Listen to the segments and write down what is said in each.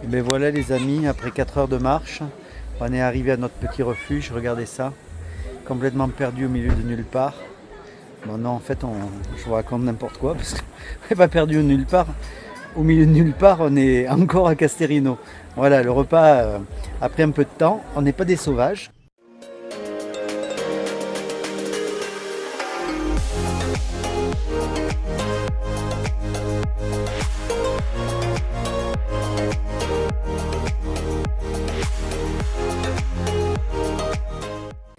Et ben voilà les amis, après 4 heures de marche, on est arrivé à notre petit refuge, regardez ça, complètement perdu au milieu de nulle part. Bon non, en fait, je vous raconte n'importe quoi, parce qu'on n'est pas perdu nulle part. Au milieu de nulle part, on est encore à Casterino. Voilà, le repas, après un peu de temps, on n'est pas des sauvages.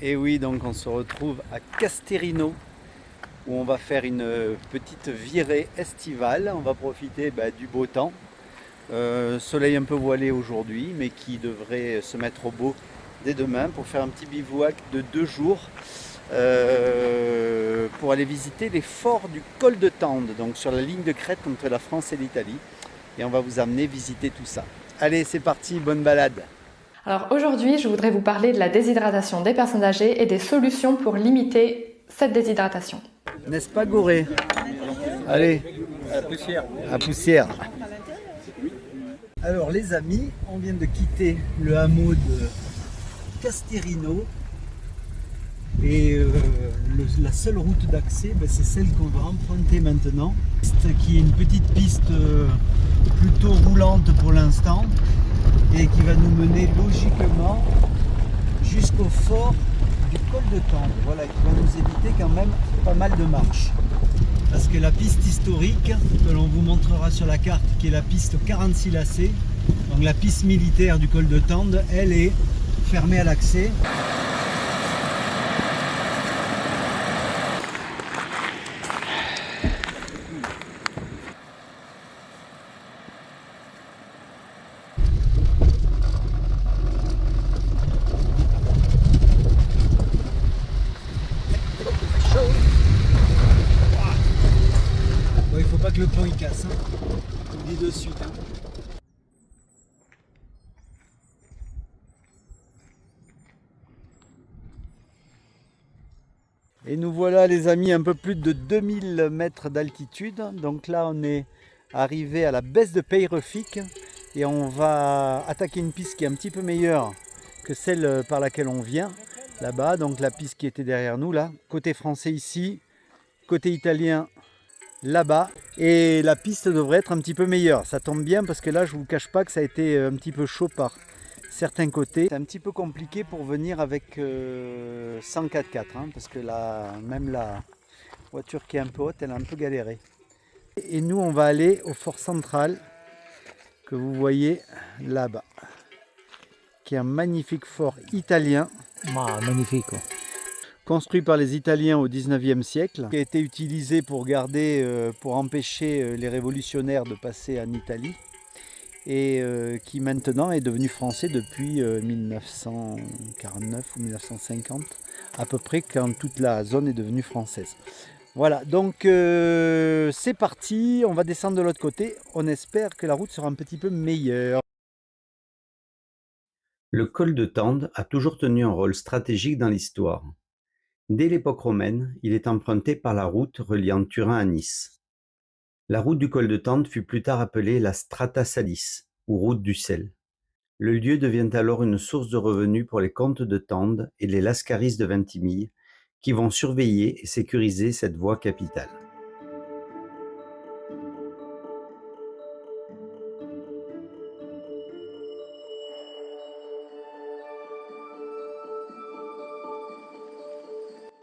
Et oui, donc on se retrouve à Casterino, où on va faire une petite virée estivale. On va profiter du beau temps. Soleil un peu voilé aujourd'hui, mais qui devrait se mettre au beau dès demain pour faire un petit bivouac de 2 jours pour aller visiter les forts du col de Tende, donc sur la ligne de crête entre la France et l'Italie. Et on va vous amener visiter tout ça. Allez, c'est parti, bonne balade. Alors aujourd'hui, je voudrais vous parler de la déshydratation des personnes âgées et des solutions pour limiter cette déshydratation. N'est-ce pas Gorée? Allez, à poussière. Alors les amis, on vient de quitter le hameau de Casterino et la seule route d'accès, c'est celle qu'on va emprunter maintenant, qui est une petite piste plutôt roulante pour l'instant et qui va nous mener logiquement jusqu'au fort du col de Tende, voilà, qui va nous éviter quand même pas mal de marches. Parce que la piste historique, que l'on vous montrera sur la carte, qui est la piste 46 lacets, donc la piste militaire du col de Tende, elle est fermée à l'accès. Bon, il ne faut pas que le pont il casse, hein. Je vous le dis de suite. Hein. Et nous voilà les amis, un peu plus de 2000 mètres d'altitude. Donc là on est arrivé à la baisse de Peyrefik et on va attaquer une piste qui est un petit peu meilleure que celle par laquelle on vient là-bas. Donc la piste qui était derrière nous là, côté français ici, côté italien là-bas. Et la piste devrait être un petit peu meilleure. Ça tombe bien parce que là je vous cache pas que ça a été un petit peu chaud par certains côtés. C'est un petit peu compliqué pour venir avec 104 hein, parce que là, même la voiture qui est un peu haute, elle a un peu galéré. Et nous, on va aller au fort central que vous voyez là-bas, qui est un magnifique fort italien. Ah, magnifique. Construit par les Italiens au 19e siècle, qui a été utilisé pour garder, pour empêcher les révolutionnaires de passer en Italie. Et qui maintenant est devenu français depuis 1949 ou 1950 à peu près, quand toute la zone est devenue française. Voilà, donc c'est parti, on va descendre de l'autre côté, on espère que la route sera un petit peu meilleure. Le col de Tende a toujours tenu un rôle stratégique dans l'histoire. Dès l'époque romaine, il est emprunté par la route reliant Turin à Nice. La route du col de Tende fut plus tard appelée la Strata Salis, ou route du sel. Le lieu devient alors une source de revenus pour les comtes de Tende et les lascaris de Vintimille, qui vont surveiller et sécuriser cette voie capitale.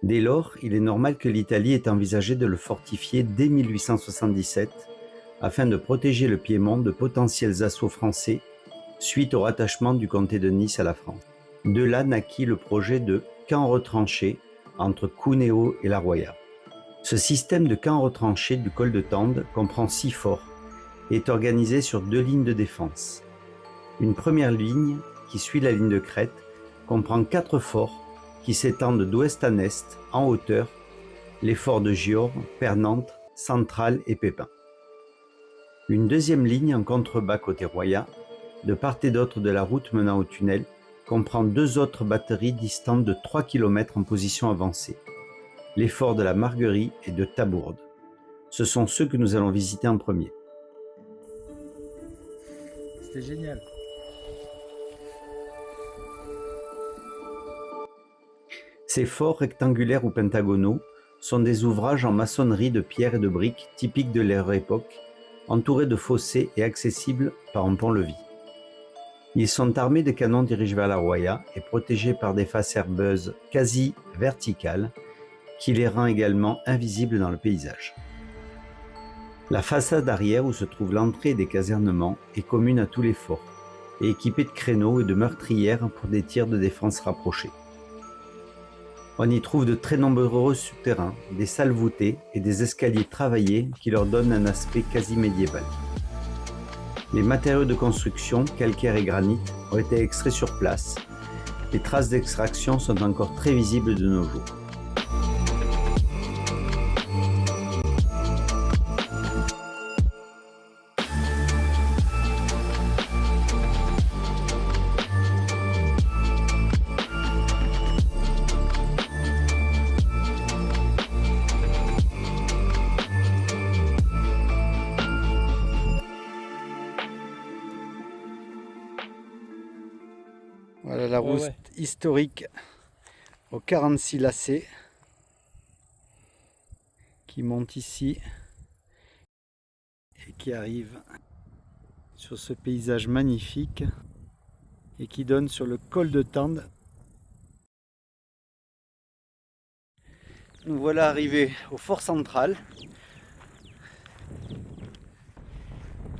Dès lors, il est normal que l'Italie ait envisagé de le fortifier dès 1877 afin de protéger le Piémont de potentiels assauts français suite au rattachement du comté de Nice à la France. De là naquit le projet de camp retranché entre Cuneo et La Roya. Ce système de camps retranchés du col de Tende comprend 6 forts et est organisé sur 2 lignes de défense. Une première ligne, qui suit la ligne de crête, comprend 4 forts qui s'étendent d'ouest en est, en hauteur, les forts de Giord, Pernantre, Central et Pépin. Une deuxième ligne en contrebas côté Roya, de part et d'autre de la route menant au tunnel, comprend 2 autres batteries distantes de 3 km en position avancée, les forts de la Marguerie et de Tabourde. Ce sont ceux que nous allons visiter en premier. c'était génial. Ces forts rectangulaires ou pentagonaux sont des ouvrages en maçonnerie de pierre et de briques typiques de leur époque, entourés de fossés et accessibles par un pont-levis. Ils sont armés de canons dirigés vers la Roya et protégés par des faces herbeuses quasi verticales qui les rend également invisibles dans le paysage. La façade arrière où se trouve l'entrée des casernements est commune à tous les forts et équipée de créneaux et de meurtrières pour des tirs de défense rapprochés. On y trouve de très nombreux souterrains, des salles voûtées et des escaliers travaillés qui leur donnent un aspect quasi médiéval. Les matériaux de construction, calcaire et granit, ont été extraits sur place. Les traces d'extraction sont encore très visibles de nos jours. Voilà la route historique aux 46 lacets qui monte ici et qui arrive sur ce paysage magnifique et qui donne sur le col de Tende. Nous voilà arrivés au fort central.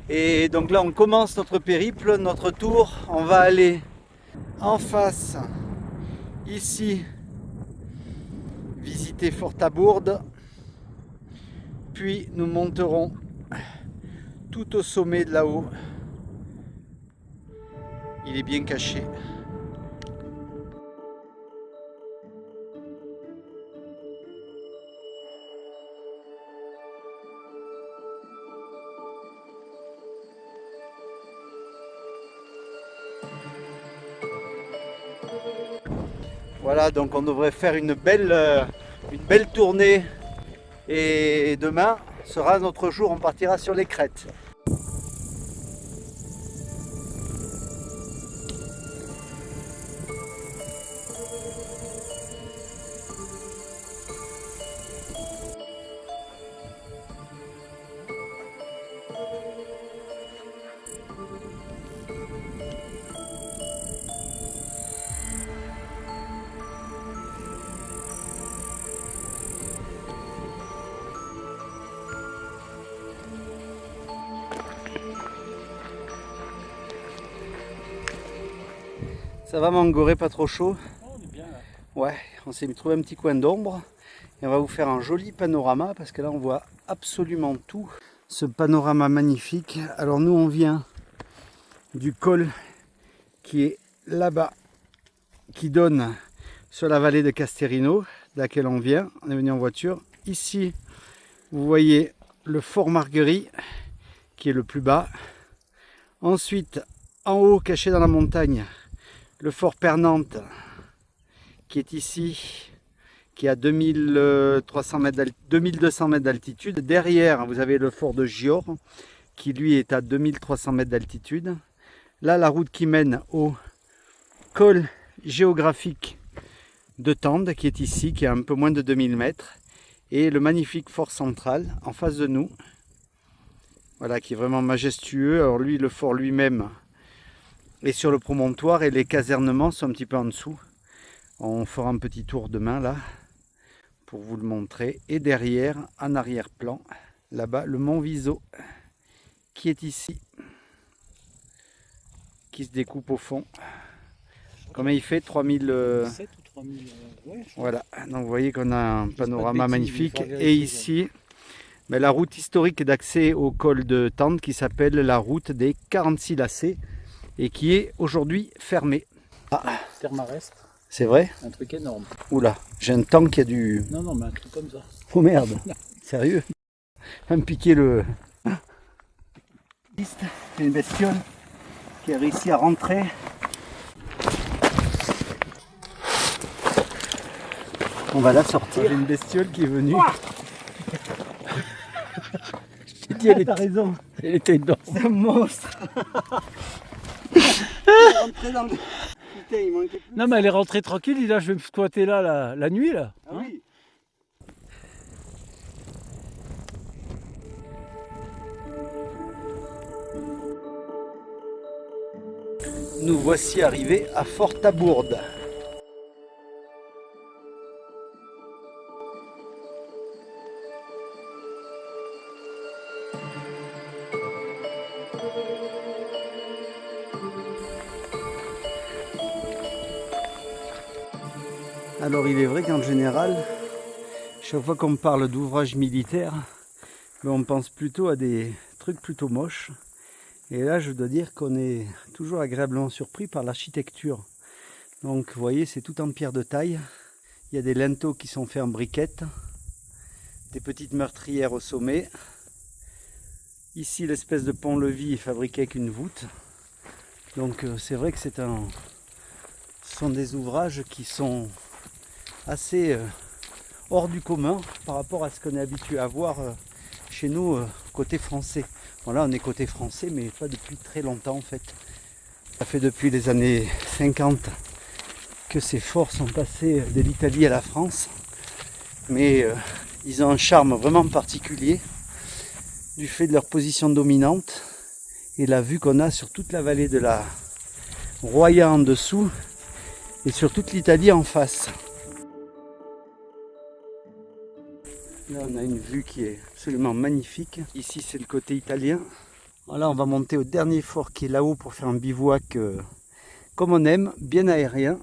Et donc là on commence notre périple, notre tour. On va aller en face, ici, visiter Fort Tabourde, puis nous monterons tout au sommet de là-haut. Il est bien caché. Voilà, donc on devrait faire une belle tournée et demain sera notre jour, on partira sur les crêtes. Ça va Mangoré, pas trop chaud? On est bien là. Ouais, on s'est trouvé un petit coin d'ombre et on va vous faire un joli panorama parce que là on voit absolument tout. Ce panorama magnifique. Alors nous on vient du col qui est là-bas, qui donne sur la vallée de Casterino, de laquelle on vient. On est venu en voiture. Ici, vous voyez le fort Marguerite qui est le plus bas. Ensuite, en haut, caché dans la montagne, le fort Pernante qui est ici, qui est à 2200 mètres d'altitude. Derrière, vous avez le fort de Gior qui lui est à 2300 mètres d'altitude. Là, la route qui mène au col géographique de Tende qui est ici, qui est à un peu moins de 2000 mètres. Et le magnifique fort central en face de nous. Voilà, qui est vraiment majestueux. Alors lui, le fort lui-même est sur le promontoire et les casernements sont un petit peu en dessous. On fera un petit tour demain là pour vous le montrer. Et derrière, en arrière-plan, là-bas, le mont Viso qui est ici, qui se découpe au fond. Combien il fait? 3007 ou 3000, ouais, voilà, donc vous voyez qu'on a un panorama magnifique. Et ici, la route historique d'accès au col de Tende qui s'appelle la route des 46 lacets et qui est aujourd'hui fermée. Ah, Thermarest. C'est vrai? Un truc énorme. Oula, j'ai un tank qui a du... Non, non, mais un truc comme ça. Oh merde, sérieux? Va me piquer le... C'est une bestiole qui a réussi à rentrer. On va la sortir. J'ai une bestiole qui est venue. J'ai dit, t'as raison. Elle était dedans. C'est un monstre. rentrée dans le... Putain, il manquait plus. Non mais elle est rentrée tranquille, il dit là je vais me squatter là la nuit là. Ah oui. Nous voici arrivés à Fort-Tabourde. Alors il est vrai qu'en général, chaque fois qu'on parle d'ouvrages militaires, on pense plutôt à des trucs plutôt moches. Et là je dois dire qu'on est toujours agréablement surpris par l'architecture. Donc vous voyez, c'est tout en pierre de taille. Il y a des linteaux qui sont faits en briquettes, des petites meurtrières au sommet. Ici l'espèce de pont-levis est fabriqué avec une voûte. Donc c'est vrai que ce sont des ouvrages qui sont assez hors du commun par rapport à ce qu'on est habitué à voir chez nous côté français. Bon, là on est côté français mais pas depuis très longtemps en fait. Ça fait depuis les années 50 que ces forts sont passés de l'Italie à la France. Mais ils ont un charme vraiment particulier du fait de leur position dominante et la vue qu'on a sur toute la vallée de la Roya en dessous et sur toute l'Italie en face. Là on a une vue qui est absolument magnifique. Ici c'est le côté italien. Voilà, on va monter au dernier fort qui est là-haut pour faire un bivouac comme on aime, bien aérien.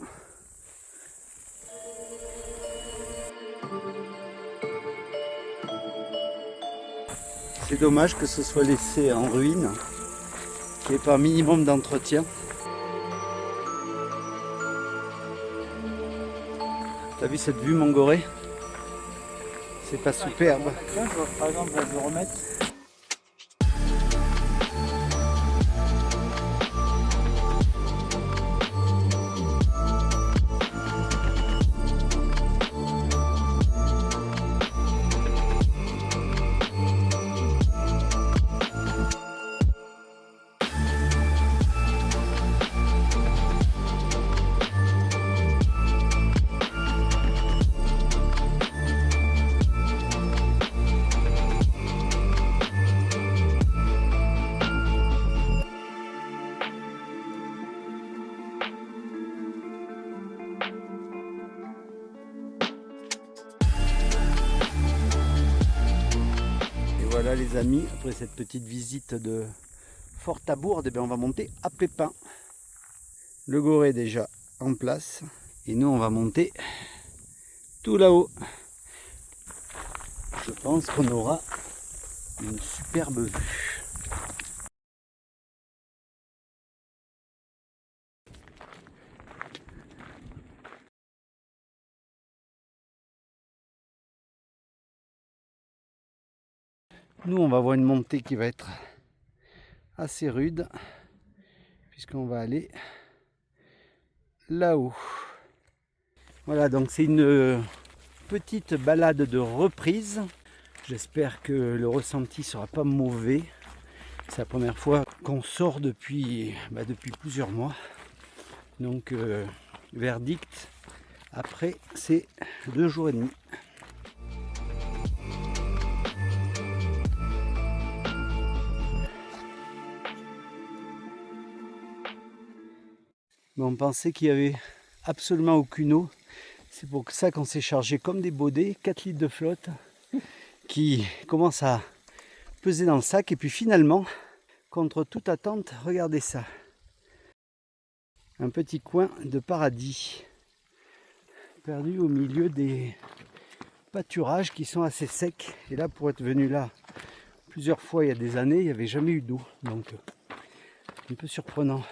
C'est dommage que ce soit laissé en ruine, qu'il n'y ait pas un minimum d'entretien. T'as vu cette vue Mongoré? C'est pas superbe. Tiens, je vois, par exemple, je vais remettre. Voilà les amis, après cette petite visite de Fort-Tabourde, on va monter à Pépin. Le Goré est déjà en place et nous on va monter tout là-haut. Je pense qu'on aura une superbe vue. Nous, on va voir une montée qui va être assez rude, puisqu'on va aller là-haut. Voilà, donc c'est une petite balade de reprise. J'espère que le ressenti sera pas mauvais. C'est la première fois qu'on sort depuis plusieurs mois. Donc, verdict, après, c'est 2 jours et demi. Mais on pensait qu'il n'y avait absolument aucune eau. C'est pour ça qu'on s'est chargé comme des baudets, 4 litres de flotte qui commencent à peser dans le sac. Et puis finalement, contre toute attente, regardez ça. Un petit coin de paradis, perdu au milieu des pâturages qui sont assez secs. Et là, pour être venu là plusieurs fois il y a des années, il n'y avait jamais eu d'eau. Donc, un peu surprenant.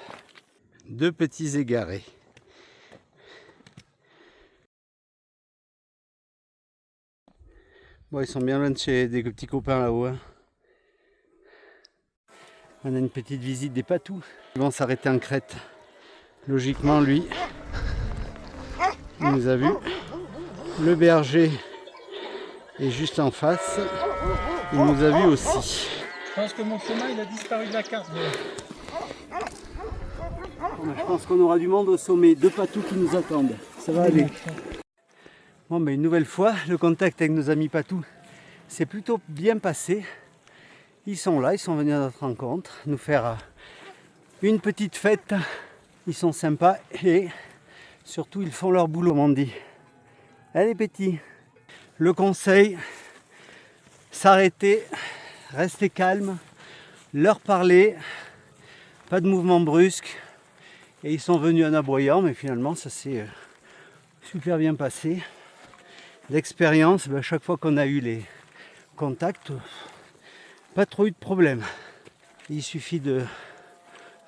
2 petits égarés. Bon, ils sont bien loin de chez des petits copains là-haut. Hein. On a une petite visite des patous. Ils vont s'arrêter en crête. Logiquement, lui, il nous a vus. Le berger est juste en face. Il nous a vus aussi. Je pense que mon chemin il a disparu de la carte. Je pense qu'on aura du monde au sommet, 2 patous qui nous attendent. Ça va aller. Bon, ben une nouvelle fois, le contact avec nos amis patous s'est plutôt bien passé. Ils sont là, ils sont venus à notre rencontre, nous faire une petite fête. Ils sont sympas et surtout ils font leur boulot, comme on dit. Allez petits, le conseil, s'arrêter, rester calme, leur parler, pas de mouvement brusque. Et ils sont venus en aboyant, mais finalement ça s'est super bien passé. L'expérience, chaque fois qu'on a eu les contacts, pas trop eu de problème. Il suffit de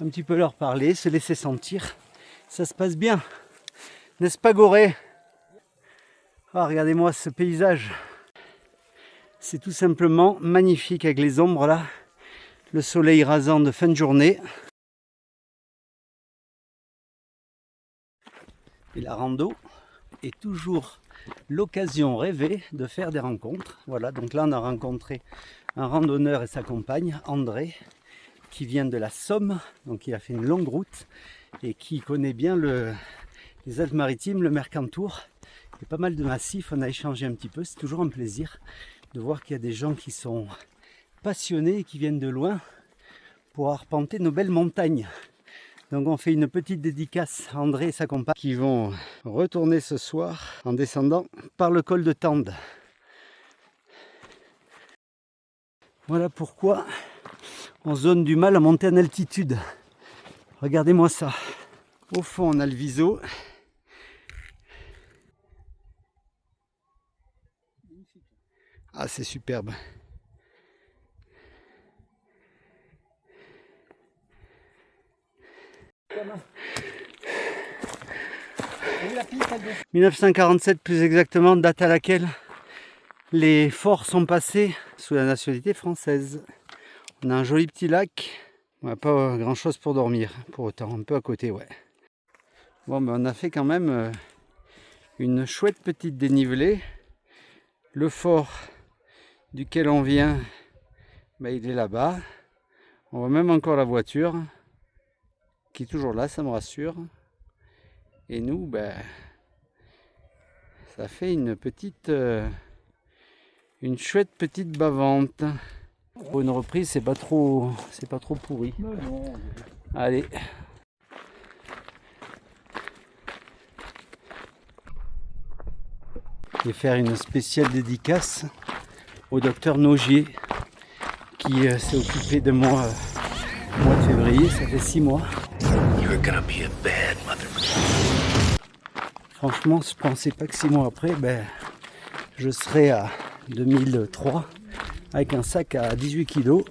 un petit peu leur parler, se laisser sentir. Ça se passe bien. N'est-ce pas Gorée? Oh, regardez-moi ce paysage. C'est tout simplement magnifique avec les ombres là. Le soleil rasant de fin de journée. Et la rando est toujours l'occasion rêvée de faire des rencontres. Voilà, donc là on a rencontré un randonneur et sa compagne, André, qui vient de la Somme, donc il a fait une longue route et qui connaît bien les Alpes-Maritimes, le Mercantour. Il y a pas mal de massifs, on a échangé un petit peu, c'est toujours un plaisir de voir qu'il y a des gens qui sont passionnés et qui viennent de loin pour arpenter nos belles montagnes. Donc on fait une petite dédicace à André et sa compagne qui vont retourner ce soir en descendant par le col de Tende. Voilà pourquoi on se donne du mal à monter en altitude. Regardez-moi ça. Au fond on a le Viso. Ah c'est superbe. « 1947 plus exactement, date à laquelle les forts sont passés sous la nationalité française. On a un joli petit lac, on n'a pas grand chose pour dormir, pour autant, un peu à côté, ouais. Bon, ben on a fait quand même une chouette petite dénivelée. Le fort duquel on vient, ben, il est là-bas. On voit même encore la voiture qui est toujours là, ça me rassure. Et nous, ben, ça fait une chouette petite bavante. Pour une reprise, c'est pas trop pourri. Allez. Je vais faire une spéciale dédicace au docteur Nogier qui s'est occupé de moi au mois de février, ça fait 6 mois. Franchement, je pensais pas que 6 mois après, ben, je serais à 2003 avec un sac à 18 kg.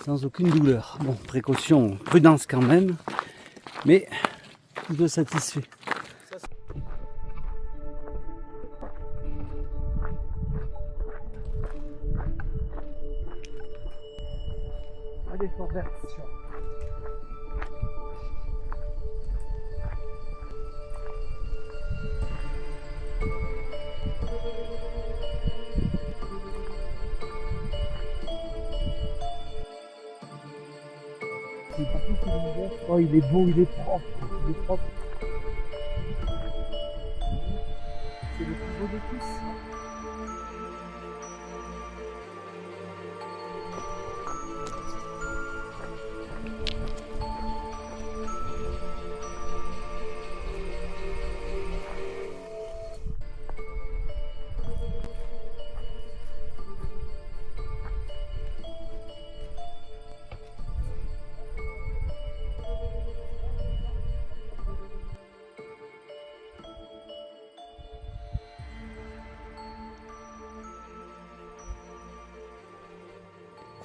Sans aucune douleur. Bon, précaution, prudence quand même, mais plutôt satisfait. Allez, pour version. Oh, il est beau, il est propre, il est propre. C'est le plus beau de tous.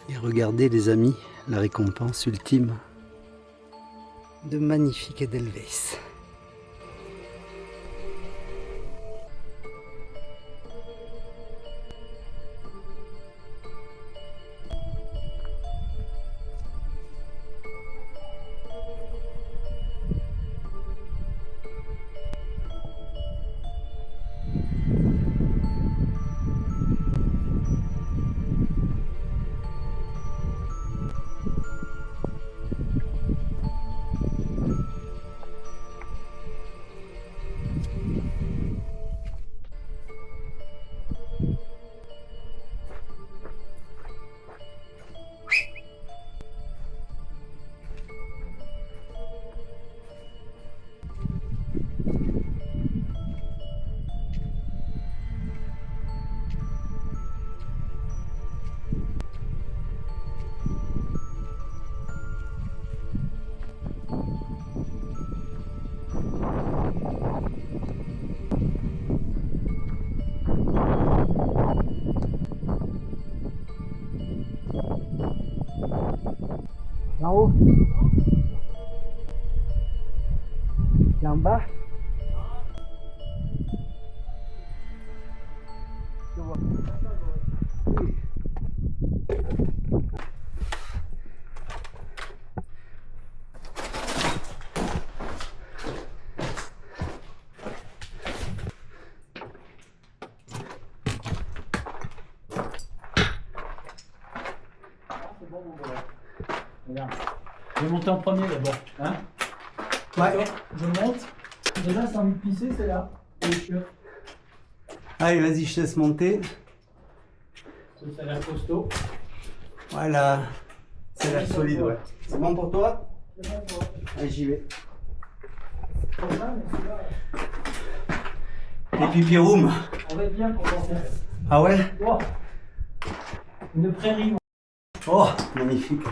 Et regardez les amis, la récompense ultime de magnifiques Edelweiss. Là-haut. C'est en bas. Je vois. C'est bon, mon gars. Regarde. Je vais monter en premier d'abord. Hein? Ouais. D'accord, je monte. Déjà, si t'as envie de pisser, c'est là. Allez, vas-y, je te laisse monter. Ça a l'air costaud. Voilà. Ça a l'air solide, ouais. C'est bon pour toi? C'est bon, toi. Allez, j'y vais. Comme ça, mais celui-là, Les pipi room. on va être bien pour lancer. Ah ouais? Oh. Une prairie. Oh, magnifique.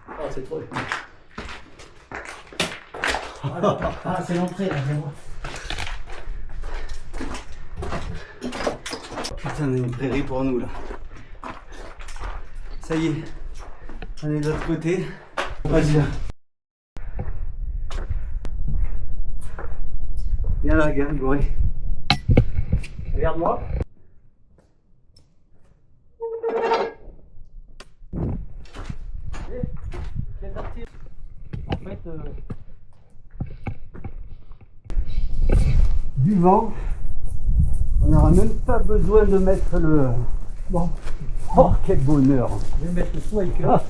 Oh, c'est trop. Ah, c'est l'entrée là, viens voir. Putain, on a une prairie pour nous là. Ça y est, on est de l'autre côté. Vas-y. Viens là, regarde, Goré. Regarde-moi. En fait, Du vent. On n'aura même pas besoin de mettre le... Bon. Oh, quel bonheur. je vais mettre le sous avec eux. Ah.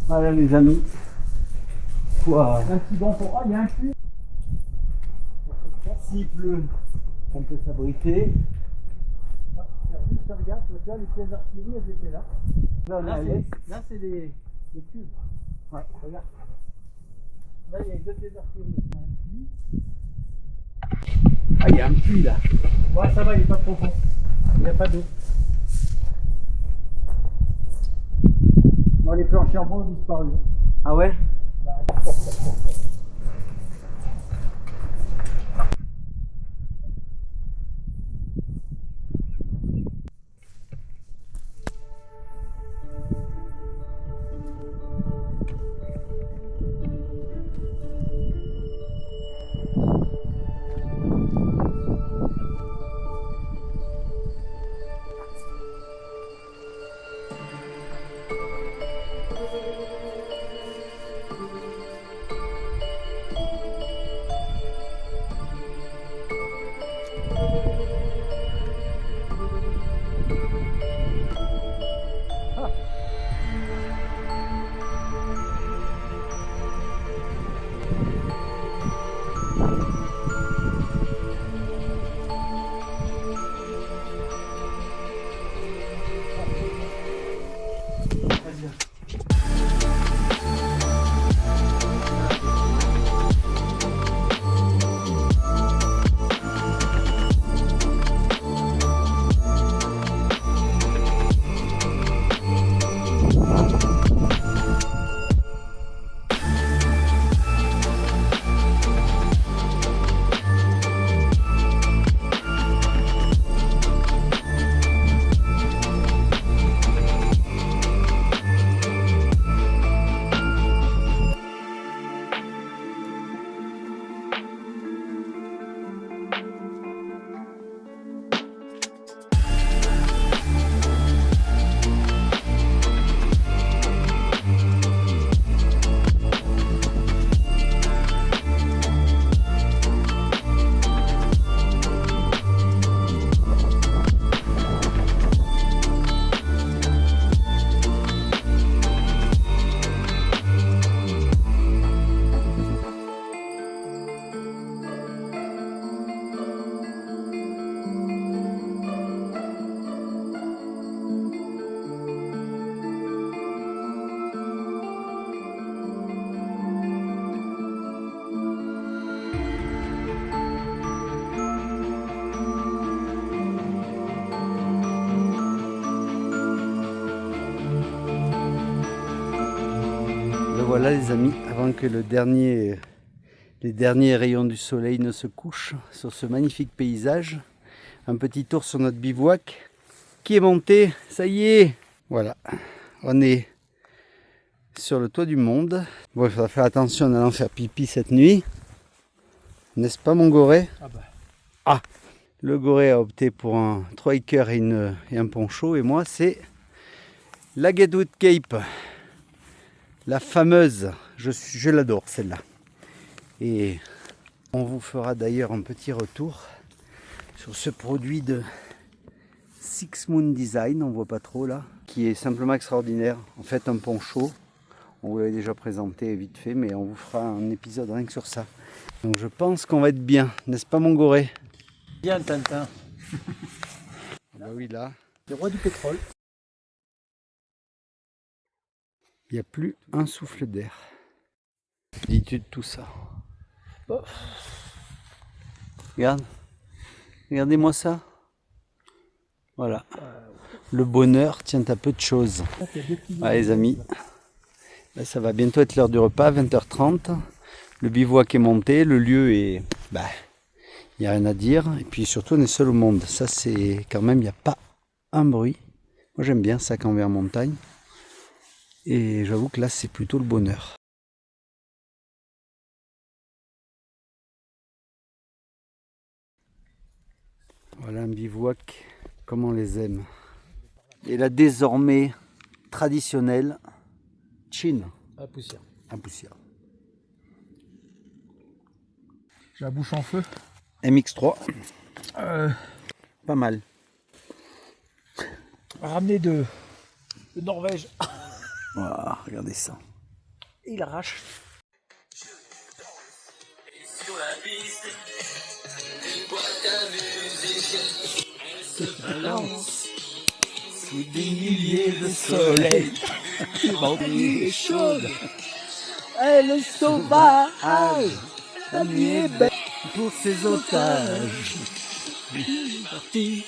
Voilà les amis. Quoi. Un petit banc pour. Ah, il y a un puits. S'il pleut, on peut s'abriter. Juste regarde, tu vois, les pièces d'artillerie, elles étaient là. Là, on est à Là, l'est. c'est les cubes. Ouais. Regarde. Là, il y a deux pièces d'artillerie. Ah, il y a un puits là. Ouais, ça va, il est pas profond. Il n'y a pas d'eau. Bon, les planchers en bois ont disparu. Ah ouais? Voilà les amis, avant que les derniers rayons du soleil ne se couchent sur ce magnifique paysage, un petit tour sur notre bivouac qui est monté, ça y est, voilà, on est sur le toit du monde. Bon, il faudra faire attention en allant faire pipi cette nuit. N'est-ce pas mon Goré? Ah bah. Ah, le Goré a opté pour un 3 acres et un poncho. Et moi, c'est la Gatwood Cape. La fameuse. Je l'adore celle-là. Et on vous fera d'ailleurs un petit retour sur ce produit de Six Moon Design, on voit pas trop là, qui est simplement extraordinaire. En fait, un poncho, on vous l'avait déjà présenté vite fait, mais on vous fera un épisode rien que sur ça. Donc je pense qu'on va être bien, n'est-ce pas mon Goré? Bien Tintin. Bah oui, là, Le roi du pétrole. il n'y a plus un souffle d'air. Dis-tu de tout ça? Oh. Regarde, regardez-moi ça. Voilà, le bonheur tient à peu de choses. Ouais, les amis, là, ça va bientôt être l'heure du repas, 20h30. Le bivouac est monté, le lieu est... il n'y a rien à dire. Et puis surtout, on est seul au monde. Ça, c'est quand même, il n'y a pas un bruit. Moi, j'aime bien ça quand on vient en montagne. Et j'avoue que là, c'est plutôt le bonheur. Voilà un bivouac comme on les aime. Et là, désormais, traditionnel, Chine, À poussière. à poussière. J'ai la bouche en feu. MX3, pas mal. Ramené de Norvège. Wow, regardez ça. Et il arrache. Sur la piste, une boîte à musique, elle se balance Sous des milliers de Soleil. La nuit est chaude, Elle est sauvage. la nuit est belle pour ses otages. Parti.